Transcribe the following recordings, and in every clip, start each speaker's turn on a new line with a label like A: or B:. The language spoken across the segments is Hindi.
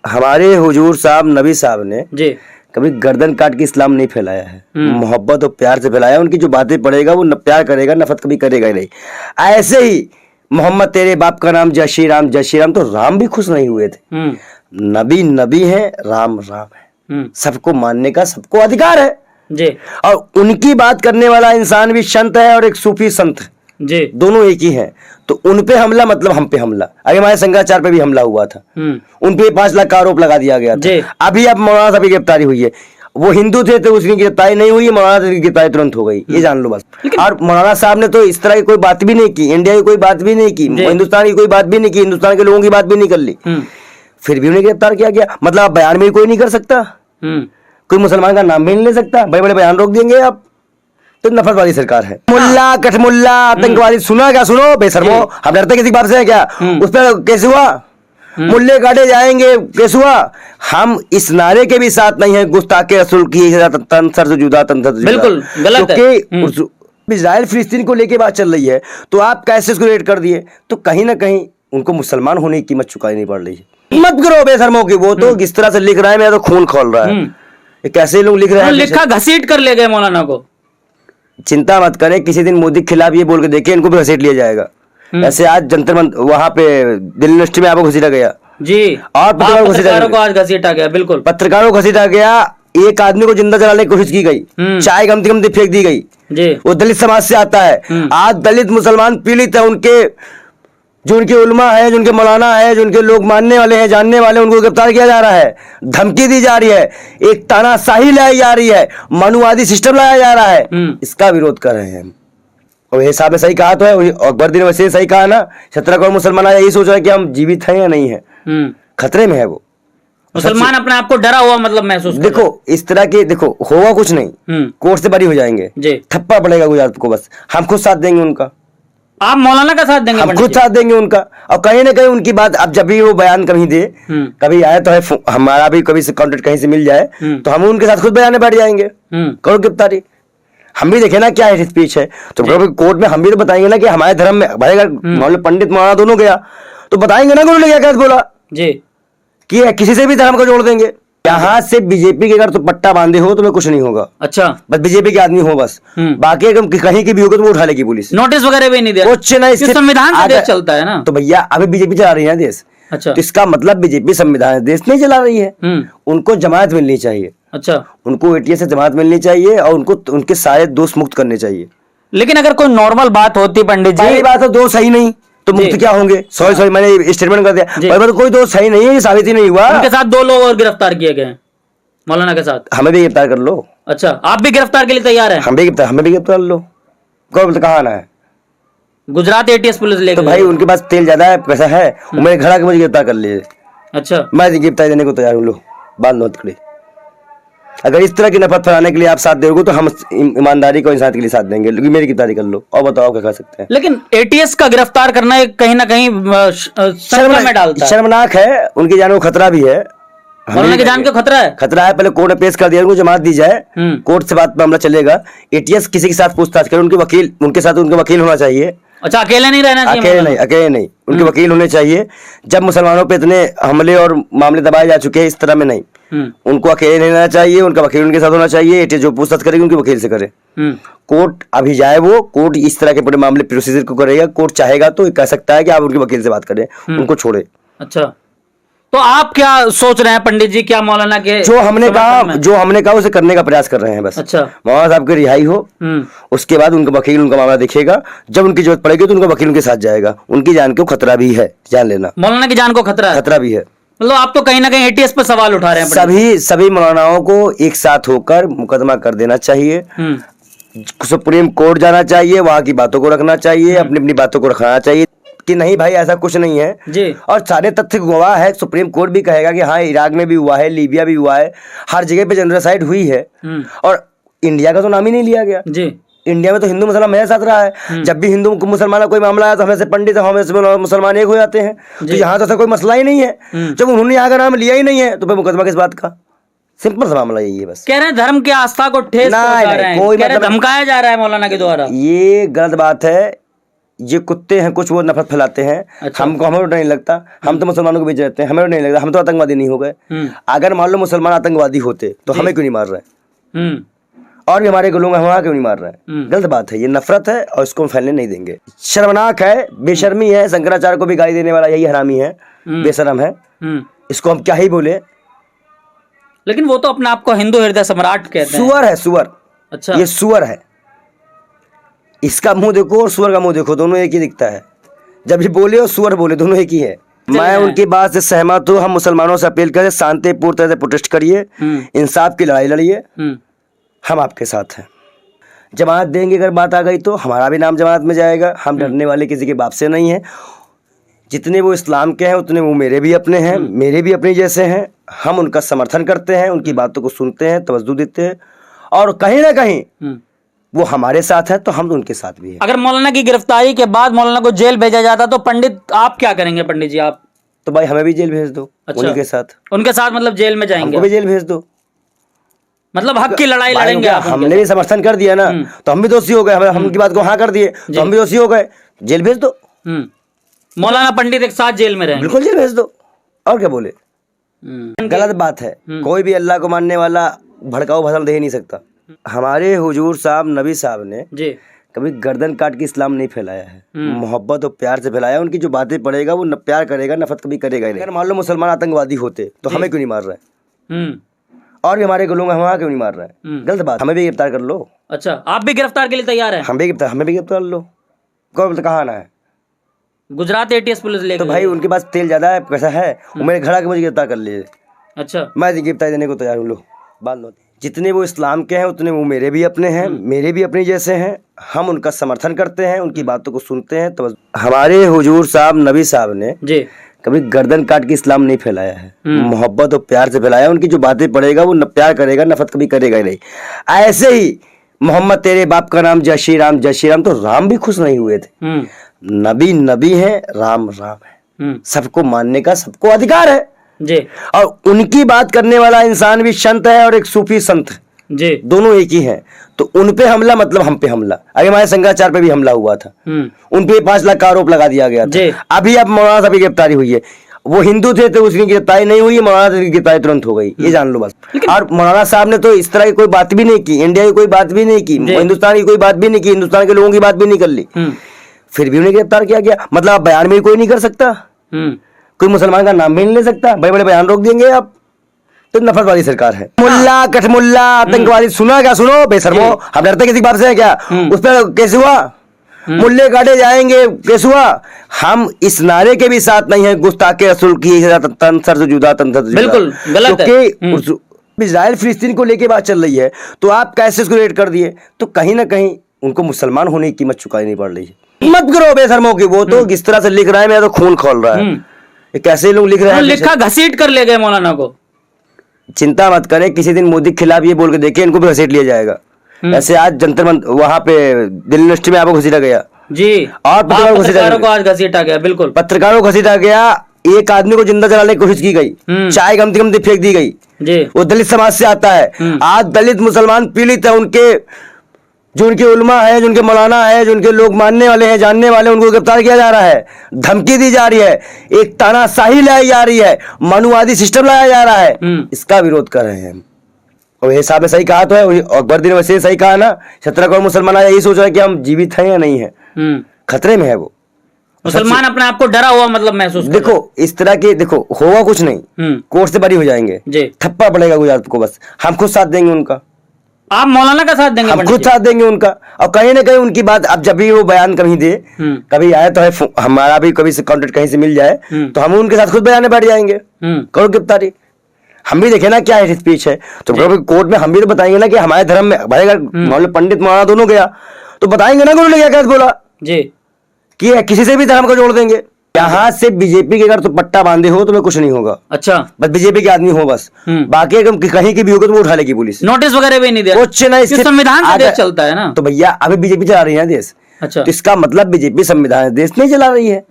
A: हमारे हुजूर साहब नबी साहब ने
B: जी
A: कभी गर्दन काट के इस्लाम नहीं फैलाया है, मोहब्बत और प्यार से फैलाया। उनकी जो बातें पढ़ेगा वो प्यार करेगा, नफरत कभी करेगा ही नहीं। ऐसे ही मोहम्मद तेरे बाप का नाम जय श्री राम, जय श्री राम, तो राम भी खुश नहीं हुए थे। नबी नबी है, राम राम है, सबको मानने का सबको अधिकार है
B: जी।
A: और उनकी बात करने वाला इंसान भी संत है और एक सूफी संत है
B: जी,
A: दोनों एक ही हैं। तो उन पे हमला मतलब हम पे हमला। अभी हमारे शंकराचार्य पे भी हमला हुआ था, उन पे 5 लाख का आरोप लगा दिया गया था। अभी अब मौलाना साहब की गिरफ्तारी हुई है, वो हिंदू थे तो उसकी गिरफ्तारी नहीं हुई, मौलाना साहब की गिरफ्तारी तुरंत हो गई, ये जान लो बस। और मौलाना साहब ने तो इस तरह की कोई बात भी नहीं की, इंडिया की कोई बात भी नहीं की, हिंदुस्तान की कोई बात भी नहीं की, हिंदुस्तान के लोगों की बात भी नहीं कर ली, फिर भी उन्हें गिरफ्तार किया गया। मतलब आप बयान में कोई नहीं कर सकता, कोई मुसलमान का नाम भी नहीं ले सकता, बड़े बड़े बयान रोक देंगे आप। तो नफरत वाली सरकार है। मुल्ला कठमुल्ला आतंकवादी, सुना क्या? सुनो बेशर्मो, हम डरते किसी बात से है क्या? उस पर केस हुआ, मुल्ले काटे जाएंगे, केस हुआ। हम इस नारे के भी साथ नहीं है, गुस्ताखे रसूल की तंत्र से जुदा, तंत्र से जुदा,
B: बिल्कुल गलत है।
A: क्योंकि इजराइल फिलिस्तीन को लेके बात चल रही है, तो आप कैसे उसको रेट कर दिए? तो कहीं ना कहीं उनको मुसलमान होने की कीमत चुकानी नहीं पड़ रही है। मत करो बेशर्मो की, वो तो किस तरह से लिख रहा है, मेरा तो खून खोल रहा है। ये कैसे लोग लिख रहे हैं,
B: लिखा घसीट कर ले गए मौलाना को।
A: चिंता मत करें, किसी दिन मोदी के खिलाफ ये बोल के देखिए, इनको भी घसीट लिया जाएगा। ऐसे आज जंतर मंतर वहां पे दिल्ली यूनिवर्सिटी में आपको घसीटा गया
B: जी, और पत्रकारों को आज घसीटा गया। बिल्कुल,
A: पत्रकारों को घसीटा गया, एक आदमी को जिंदा जलाने की कोशिश की गई, चाय गमती गमती फेंक दी गई जी। वो दलित समाज से आता है। आज दलित मुसलमान पीड़ित है, उनके जो उनके उलमा है, जो उनके मौलाना है, जो उनके लोग मानने वाले हैं, जानने वाले, उनको गिरफ्तार किया जा रहा है, धमकी दी जा रही है, एक तानाशाही लाई जा रही है, मनुवादी सिस्टम लाया जा रहा है। इसका विरोध कर रहे हैं हम। और ये साहब ने सही कहा तो है, अकबरुद्दीन वैसे सही कहा ना, 17 करोड़ मुसलमान यही सोच रहे हैं कि हम जीवित हैं या नहीं है, खतरे में है वो
B: मुसलमान। अपने आप को डरा हुआ मतलब महसूस
A: देखो, इस तरह के देखो, होगा कुछ नहीं, कोर्ट से बरी हो जाएंगे, थप्पा पड़ेगा गुजरात को, बस हम खुद साथ देंगे उनका।
B: आप मौलाना का साथ देंगे?
A: हम खुद साथ देंगे उनका। और कहीं ना कहीं उनकी बात, अब जब भी वो बयान कहीं दे, कभी आए तो है, हमारा भी कभी से कॉन्टेक्ट कहीं से मिल जाए तो हम उनके साथ खुद बयान बैठ जाएंगे, करो गिरफ्तारी। हम भी देखे ना क्या है स्पीच है, तो कोर्ट में हम भी तो बताएंगे ना कि हमारे धर्म में भाई, अगर मान लो पंडित मौलाना दोनों गया तो बताएंगे ना कि उन्होंने क्या क्या बोला जी, कि किसी से भी धर्म को जोड़ देंगे। यहाँ से बीजेपी के अगर तो पट्टा बांधे हो तो मैं कुछ नहीं होगा। अच्छा, बस बीजेपी के आदमी हो बस, बाकी अगर कहीं की भी होगा तो वो उठा लेगी पुलिस, नोटिस वगैरह भी नहीं दिया, कुछ नहीं।
B: संविधान से देश चलता है ना,
A: तो भैया अभी बीजेपी चला रही है देश। अच्छा, तो इसका मतलब बीजेपी संविधान देश नहीं चला रही है, उनको जमानत मिलनी चाहिए। अच्छा, उनको एटीएस से जमानत मिलनी चाहिए और उनको उनके सारे दोष मुक्त करने चाहिए।
B: लेकिन अगर कोई नॉर्मल बात होती पंडित जी,
A: बात हो दोष सही नहीं तो मुक्त क्या होंगे? सॉरी मैंने स्टेटमेंट कर दिया, पर कोई दोष सही नहीं है, ये साबित ही नहीं हुआ।
B: उनके साथ 2 लोग और गिरफ्तार किए गए मौलाना के साथ,
A: हमें भी गिरफ्तार कर लो।
B: अच्छा, आप भी गिरफ्तार के लिए तैयार हैं?
A: हमें भी गिरफ्तार लो। कहाँ आना है?
B: गुजरात एटीएस पुलिस ले।
A: तो भाई उनके पास तेल ज्यादा है, पैसा है, उन्हें घड़ा के मुझे गिरफ्तार कर लिए। अच्छा, मैं गिरफ्तार देने को तैयार हूँ, लो बांध लो हथकड़ी। अगर इस तरह की नफरत फैलाने के लिए आप साथ दोगे तो हम ईमानदारी को इंसानियत के लिए साथ देंगे, लेकिन मेरी गिरफ्तारी कर लो और बताओ क्या कर सकते हैं।
B: लेकिन एटीएस का गिरफ्तार करना कहीं ना कहीं शर्म में डालता है,
A: शर्मनाक है, उनकी जान को खतरा भी है।
B: मौलाना की जान को खतरा है,
A: पहले कोर्ट में पेश कर दिया, उनको जमानत दी जाए, कोर्ट से बात मामला चलेगा। एटीएस किसी के साथ पूछताछ करे, उनके वकील, उनके साथ उनके वकील होना चाहिए।
B: अच्छा, अकेले नहीं रहना चाहिए?
A: अकेले नहीं, उनके वकील होने चाहिए। जब मुसलमानों पे इतने हमले और मामले दबाए जा चुके हैं, इस तरह में नहीं, उनको अकेले नहीं रहना चाहिए, उनका वकील उनके साथ होना चाहिए। एटीएस जो पूछताछ करेगी उनके वकील से करे। कोर्ट अभी जाए, वो कोर्ट इस तरह के पूरे मामले प्रोसीजर को करेगा। कोर्ट चाहेगा तो कह सकता है कि आप उनके वकील से बात करें, उनको छोड़े। अच्छा,
B: तो आप क्या सोच रहे हैं पंडित जी? क्या मौलाना के
A: जो हमने कहा उसे करने का प्रयास कर रहे हैं बस। अच्छा, मौलाना साहब की रिहाई हो, उसके बाद उनका वकील उनका मामला देखेगा। जब उनकी जरूरत पड़ेगी तो उनका वकील उनके साथ जाएगा। उनकी जान को खतरा भी है, जान लेना।
B: मौलाना की जान को खतरा भी है। मतलब आप तो कहीं ना कहीं एटीएस पर सवाल उठा रहे हैं।
A: सभी मौलानाओं को एक साथ होकर मुकदमा कर देना चाहिए, सुप्रीम कोर्ट जाना चाहिए, वहां की बातों को रखना चाहिए, अपनी अपनी बातों को रखना चाहिए कि नहीं भाई ऐसा कुछ नहीं है जी। और सारे तथ्य गवाह है, सुप्रीम कोर्ट भी कहेगा कि हाँ इराक में भी हुआ है, लीबिया भी हुआ है, हर जगह पे जेनोसाइड हुई है। और इंडिया का तो नाम ही नहीं लिया गया जी। इंडिया में तो हिंदू मुसलमान मेरे साथ रहा है। जब भी हिंदू मुसलमान का कोई मामला है तो हमें से पंडित हम से मुसलमान एक हो जाते हैं। तो यहाँ तो ऐसा कोई मसला ही नहीं है। जब उन्होंने यहाँ का नाम लिया ही नहीं है तो फिर मुकदमा किस बात का? सिंपल सा मामला यही है बस।
B: कह रहे हैं धर्म की आस्था को ठेस पहुंचा रहे हैं, कोई धमकाया जा रहा है मौलाना के द्वारा।
A: ये गलत बात है। ये कुत्ते हैं कुछ, वो नफरत फैलाते हैं।
B: अच्छा।
A: हमको हमें नहीं लगता, हम तो मुसलमानों के बीच रहते हैं, हमें नहीं लगता, हम तो आतंकवादी नहीं हो गए। अगर मान लो मुसलमान आतंकवादी होते तो हमें क्यों नहीं मार रहे, और भी हमारे लोग हमारा क्यों नहीं मार रहे हैं? गलत बात है, ये नफरत है और इसको हम फैलने नहीं देंगे। शर्मनाक है, बेशर्मी है, शंकराचार्य को भी गाली देने वाला यही हरामी है, बेशरम है, इसको हम क्या ही बोले।
B: लेकिन वो तो अपने आप को हिंदू हृदय सम्राट कहते हैं।
A: सुअर है, सुअर।
B: अच्छा,
A: ये सुअर है, इसका मुंह देखो और सुअर का मुंह देखो, दोनों एक ही दिखता है। जब ये बोले और सुअर बोले, दोनों एक ही है। मैं उनकी बात से सहमत हूँ। हम मुसलमानों से अपील करें, शांतिपूर्ण तरह से प्रोटेस्ट करिए, इंसाफ की लड़ाई लड़िए, हम आपके साथ हैं। जमात देंगे अगर बात आ गई तो हमारा भी नाम जमात में जाएगा। हम डरने वाले किसी के बाप से नहीं हैं। जितने वो इस्लाम के हैं उतने वो मेरे भी अपने हैं, मेरे भी अपने जैसे हैं। हम उनका समर्थन करते हैं, उनकी बातों को सुनते हैं, तवज्जो देते हैं, और कहीं ना कहीं वो हमारे साथ है तो हम उनके साथ भी हैं।
B: अगर मौलाना की गिरफ्तारी के बाद मौलाना को जेल भेजा जाता तो पंडित आप क्या करेंगे? पंडित जी आप
A: तो भाई हमें भी जेल भेज दो।
B: अच्छा।
A: उनके साथ
B: मतलब जेल में जाएंगे?
A: हमको भी जेल भेज दो।
B: मतलब हक की लड़ाई
A: भाई
B: लड़ेंगे आप?
A: हमने भी समर्थन कर दिया ना, तो हम भी दोषी हो गए। हम उनकी बात को हाँ कर दिए तो हम भी दोषी हो गए। जेल भेज दो।
B: मौलाना पंडित एक साथ जेल में रहेंगे?
A: बिल्कुल जेल भेज दो, और क्या बोले। गलत बात है, कोई भी अल्लाह को मानने वाला भड़काऊ भाषण दे ही नहीं सकता। हमारे हुजूर साहब नबी साहब ने
B: जी
A: कभी गर्दन काट के इस्लाम नहीं फैलाया है, मोहब्बत और प्यार से फैलाया। उनकी जो बातें पढ़ेगा वो प्यार करेगा, नफरत कभी करेगा ही नहीं। अगर मान लो मुसलमान आतंकवादी होते तो हमें क्यों नहीं मार रहे हैं, और भी हमारे लोग हमारा क्यों नहीं मार रहे हैं? गलत बात, हमें भी गिरफ्तार कर लो। अच्छा,
B: आप भी गिरफ्तार के लिए तैयार हैं?
A: हमें भी गिरफ्तार कर लो। कौन कहाँ आना है?
B: गुजरात एटीएस पुलिस ले
A: तो भाई उनके पास तेल ज्यादा है, पैसा है, वो मेरे घर आके मुझे गिरफ्तार कर लिए।
B: अच्छा,
A: मैं गिरफ्तारी देने को तैयार हूँ। लो बात लो। जितने वो इस्लाम के हैं उतने वो मेरे भी अपने हैं, मेरे भी अपने जैसे हैं। हम उनका समर्थन करते हैं, उनकी बातों को सुनते हैं। तो हमारे हुजूर साहब नबी साहब ने
B: जी
A: कभी गर्दन काट के इस्लाम नहीं फैलाया है, मोहब्बत और प्यार से फैलाया। उनकी जो बातें पढ़ेगा वो प्यार करेगा, नफरत कभी करेगा ही नहीं। ऐसे ही मोहम्मद तेरे बाप का नाम जय श्री राम, जय श्री राम, तो राम भी खुश नहीं हुए थे। नबी नबी है, राम राम है, सबको मानने का सबको अधिकार है
B: जी।
A: और उनकी बात करने वाला इंसान भी संत है और एक सूफी संत
B: जी,
A: दोनों एक ही हैं। तो उन पे हमला मतलब हम पे हमला। अरे हमारे शंकराचार्य पे भी हमला हुआ था, उन पे 5 लाख का आरोप लगा दिया गया था। अभी अब मौलाना साहब की गिरफ्तारी हुई है, वो हिंदू थे तो उसकी गिरफ्तारी नहीं हुई, मौलाना साहब की गिरफ्तारी तुरंत हो गई, ये जान लो बस। और मौलाना साहब ने तो इस तरह की कोई बात भी नहीं की, इंडिया की कोई बात भी नहीं की, हिंदुस्तान की कोई बात भी नहीं की, हिंदुस्तान के लोगों की बात भी नहीं कर ली, फिर भी उन्हें गिरफ्तार किया गया। मतलब आप बयान में कोई नहीं कर सकता, कोई मुसलमान का नाम भी नहीं ले सकता, बड़े बड़े बयान रोक देंगे आप। तो नफरत वाली सरकार है। मुल्ला कठमुल्ला आतंकवादी, सुना क्या? सुनो बेशर्मो, हम डरते किसी बात से है क्या? उस पर केस हुआ, मुल्ले काटे जाएंगे, केस हुआ। हम इस नारे के भी साथ नहीं है, गुस्ताखे रसूल की तंसर से जुदा, तंसर से जुदा। बिल्कुल गलत है। क्योंकि इजराइल फिलिस्तीन को लेके बात चल रही है, तो आप कैसे उसको रेट कर दिए? तो कहीं ना कहीं उनको मुसलमान होने की कीमत चुकानी नहीं पड़ रही है। मत करो बेशर्मो की, वो तो किस तरह से लिख रहा है, मेरा तो खून खोल रहा है। ये कैसे लोग लिख रहे हैं?
B: लिखा घसीट कर ले गए मौलाना को।
A: चिंता मत करें, किसी दिन मोदी के खिलाफ ये बोल के देखिए, इनको भी घसीट लिया जाएगा। ऐसे आज जंतर मंतर वहां पे दिल्ली यूनिवर्सिटी में आपको घसीटा गया
B: जी, और पत्रकारों को आज घसीटा गया। बिल्कुल,
A: पत्रकारों को घसीटा गया। एक आदमी को जिंदा जलाने की कोशिश की गई, चाय गमती गमती फेंक दी गई जी। वो दलित समाज से आता है। आज दलित मुसलमान पीड़ित है, उनके जो उनके उलमा है, जो उनके मौलाना है, जो उनके लोग मानने वाले हैं, जानने वाले, उनको गिरफ्तार किया जा रहा है, धमकी दी जा रही है, एक तानाशाही लाई जा रही है, मनुवादी सिस्टम लाया जा रहा है। इसका विरोध कर रहे हैं। और ये साहब ने सही कहा तो है, अकबर ने वैसे सही कहा ना, 17 करोड़ मुसलमान यही सोच रहे हैं कि हम जीवित हैं या नहीं है, खतरे में है वो
B: मुसलमान। अपने आप को डरा हुआ मतलब महसूस।
A: देखो इस तरह के, देखो होगा कुछ नहीं, कोर्ट से बरी हो जाएंगे, थप्पा पड़ेगा गुजरात को, बस हम खुद साथ देंगे उनका।
B: आप मौलाना का साथ देंगे?
A: हम खुद साथ देंगे उनका। और कहीं ना कहीं उनकी बात, अब जब भी वो बयान कहीं दे, कभी आए तो है, हमारा भी कभी से कॉन्टेक्ट कहीं से मिल जाए तो हम उनके साथ खुद बयान बैठ जाएंगे, करो गिरफ्तारी। हम भी देखे ना क्या है स्पीच है, तो कोर्ट में हम भी तो बताएंगे ना कि हमारे धर्म में भाई अगर मान लो पंडित मौलाना दोनों गया तो बताएंगे ना कि उन्होंने क्या क्या बोला जी, कि किसी से भी धर्म को जोड़ देंगे। यहाँ से बीजेपी के अगर तो पट्टा बांधे हो तो मैं कुछ नहीं होगा। अच्छा, बस बीजेपी के आदमी हो बस, बाकी अगर कहीं की भी होगा तो वो उठा लेगी पुलिस, नोटिस वगैरह भी नहीं दिया, कुछ नहीं। संविधान से देश चलता है ना, तो भैया अभी बीजेपी चला रही है देश। अच्छा, तो इसका मतलब बीजेपी संविधान देश नहीं चला रही है,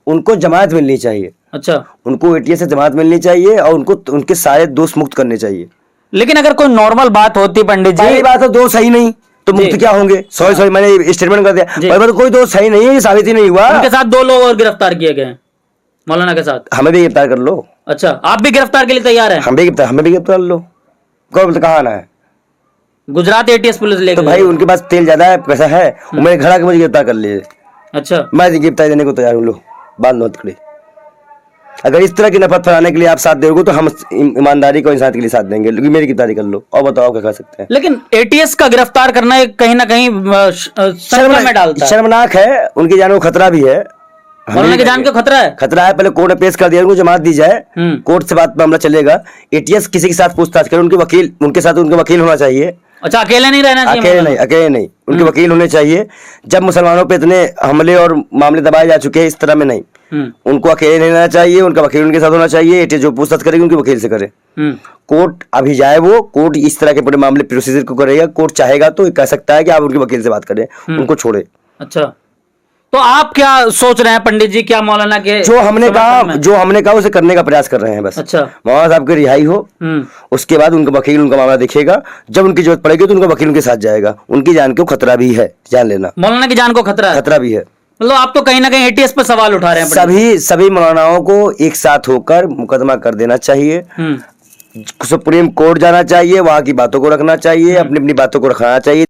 A: उनको जमात मिलनी चाहिए। अच्छा, उनको एटीएस से जमात मिलनी चाहिए और उनको उनके सारे दोष मुक्त करने चाहिए।
B: लेकिन अगर कोई नॉर्मल बात होती पंडित जी,
A: बात हो दोष सही नहीं तो मुक्त क्या होंगे? सॉरी मैंने स्टेटमेंट कर दिया, पर कोई दोष सही नहीं है, ये साबित ही नहीं हुआ।
B: उनके साथ 2 लोग और गिरफ्तार किए गए हैं मौलाना के साथ।
A: हमें भी गिरफ्तार कर लो।
B: अच्छा, आप भी गिरफ्तार के लिए तैयार हैं?
A: हमें भी गिरफ्तार कर लो। कहाँ आना है?
B: गुजरात एटीएस पुलिस लेके
A: तो भाई उनके पास तेल ज्यादा है, पैसा है, मेरे घर आके मुझे गिरफ्तार कर लिए।
B: अच्छा,
A: मैं गिरफ्तार देने को तैयार हूँ। लो बांध लो हथकड़ी। अगर इस तरह की नफरत फैलाने के लिए आप साथ दोगे तो हम ईमानदारी को इंसानियत के लिए साथ देंगे, लेकिन मेरी गिरफ्तारी कर लो और बताओ क्या कर सकते हैं।
B: लेकिन एटीएस का गिरफ्तार करना एक कहीं ना कहीं शर्म में डालता है।
A: शर्मनाक है, उनकी जान को खतरा भी है।
B: मौलाना की जान को खतरा है?
A: खतरा है। पहले कोर्ट में पेश कर दिया, उनको जमानत दी जाए, कोर्ट से बात मामला चलेगा। एटीएस किसी के साथ पूछताछ करे, उनके वकील, उनके साथ उनके वकील होना चाहिए।
B: अच्छा, अकेले नहीं रहना चाहिए?
A: अकेले नहीं, उनके वकील होने चाहिए। जब मुसलमानों पे इतने हमले और मामले दबाए जा चुके हैं, इस तरह में नहीं, उनको अकेले नहीं रहना चाहिए, उनका वकील उनके साथ होना चाहिए। एटीएस जो पूछताछ करेगी उनके वकील से करे। कोर्ट अभी जाए, वो कोर्ट इस तरह के पूरे मामले प्रोसीजर को करेगा। कोर्ट चाहेगा तो कह सकता है कि आप उनके वकील से बात करें, उनको छोड़े।
B: अच्छा, तो आप क्या सोच रहे हैं पंडित जी? क्या मौलाना के
A: जो हमने कहा उसे करने का प्रयास कर रहे हैं बस।
B: अच्छा,
A: मौलाना साहब की रिहाई हो, उसके बाद उनका वकील उनका मामला देखेगा। जब उनकी जरूरत पड़ेगी तो उनका वकील उनके साथ जाएगा। उनकी जान को खतरा भी है, जान लेना।
B: मौलाना की जान को खतरा
A: भी है।
B: मतलब आप तो कहीं ना कहीं एटीएस पर सवाल उठा रहे हैं।
A: सभी मौलानाओं को एक साथ होकर मुकदमा कर देना चाहिए। सुप्रीम कोर्ट जाना चाहिए, वहां की बातों को रखना चाहिए, अपनी अपनी बातों को रखना चाहिए।